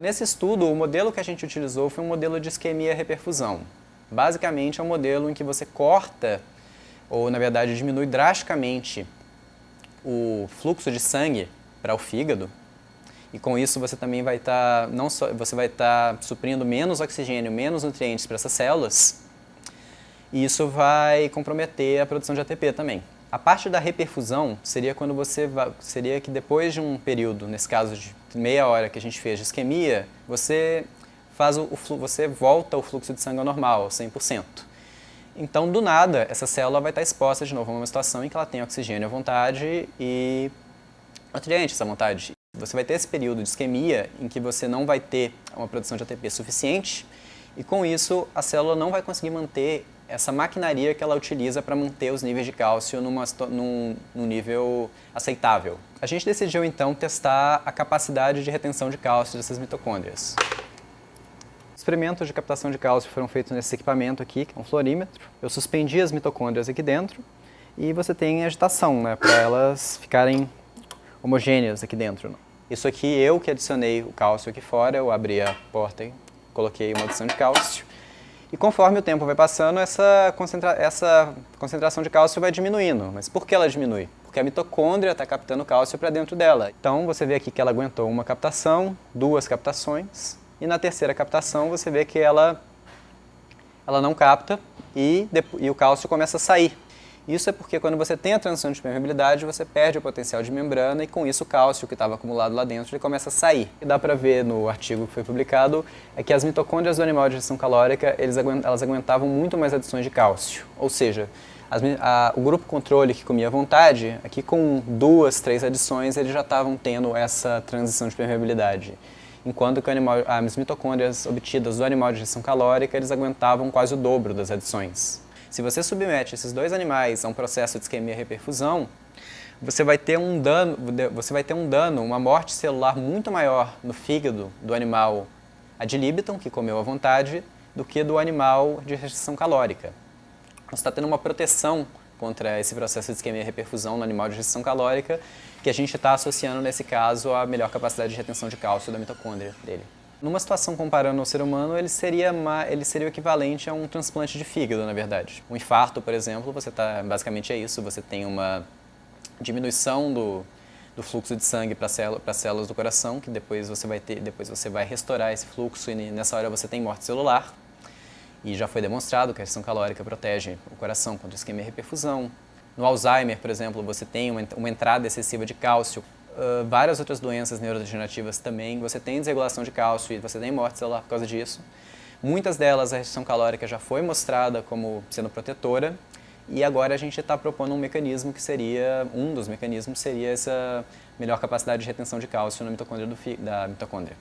Nesse estudo, o modelo que a gente utilizou foi um modelo de isquemia-reperfusão. Basicamente, é um modelo em que você corta, ou na verdade diminui drasticamente, o fluxo de sangue para o fígado, e com isso você também vai estar suprindo menos oxigênio, menos nutrientes para essas células, e isso vai comprometer a produção de ATP também. A parte da reperfusão seria seria que depois de um período, nesse caso de meia hora que a gente fez de isquemia, você volta o fluxo de sangue ao normal, 100%. Então, do nada, essa célula vai estar exposta de novo a uma situação em que ela tem oxigênio à vontade e nutrientes à vontade. Você vai ter esse período de isquemia em que você não vai ter uma produção de ATP suficiente e, com isso, a célula não vai conseguir manter essa maquinaria que ela utiliza para manter os níveis de cálcio num nível aceitável. A gente decidiu, então, testar a capacidade de retenção de cálcio dessas mitocôndrias. Experimentos de captação de cálcio foram feitos nesse equipamento aqui, que é um fluorímetro. Eu suspendi as mitocôndrias aqui dentro e você tem agitação, né, para elas ficarem homogêneas aqui dentro. Isso aqui eu que adicionei o cálcio aqui fora, eu abri a porta e coloquei uma adição de cálcio. E conforme o tempo vai passando, essa concentração de cálcio vai diminuindo. Mas por que ela diminui? Porque a mitocôndria está captando cálcio para dentro dela. Então você vê aqui que ela aguentou uma captação, duas captações, e na terceira captação você vê que ela não capta e o cálcio começa a sair. Isso é porque quando você tem a transição de permeabilidade, você perde o potencial de membrana e com isso o cálcio que estava acumulado lá dentro ele começa a sair. O que dá para ver no artigo que foi publicado é que as mitocôndrias do animal de digestão calórica, elas aguentavam muito mais adições de cálcio. Ou seja, o grupo controle que comia à vontade, aqui com 2, 3 adições, eles já estavam tendo essa transição de permeabilidade. Enquanto que as mitocôndrias obtidas do animal de digestão calórica, eles aguentavam quase o dobro das adições. Se você submete esses dois animais a um processo de isquemia-reperfusão, você vai ter um dano, uma morte celular muito maior no fígado do animal ad libitum, que comeu à vontade, do que do animal de restrição calórica. Você está tendo uma proteção contra esse processo de isquemia-reperfusão no animal de restrição calórica, que a gente está associando, nesse caso, à melhor capacidade de retenção de cálcio da mitocôndria dele. Numa situação comparando ao ser humano, ele seria o equivalente a um transplante de fígado, na verdade. Um infarto, por exemplo, basicamente é isso, você tem uma diminuição do fluxo de sangue para as células do coração, que depois você vai restaurar esse fluxo e nessa hora você tem morte celular. E já foi demonstrado que a restrição calórica protege o coração contra isquemia-reperfusão. No Alzheimer, por exemplo, você tem uma entrada excessiva de cálcio. Várias outras doenças neurodegenerativas também, você tem desregulação de cálcio e você tem morte celular por causa disso. Muitas delas a restrição calórica já foi mostrada como sendo protetora e agora a gente está propondo um mecanismo que seria, um dos mecanismos seria essa melhor capacidade de retenção de cálcio na mitocôndria da mitocôndria.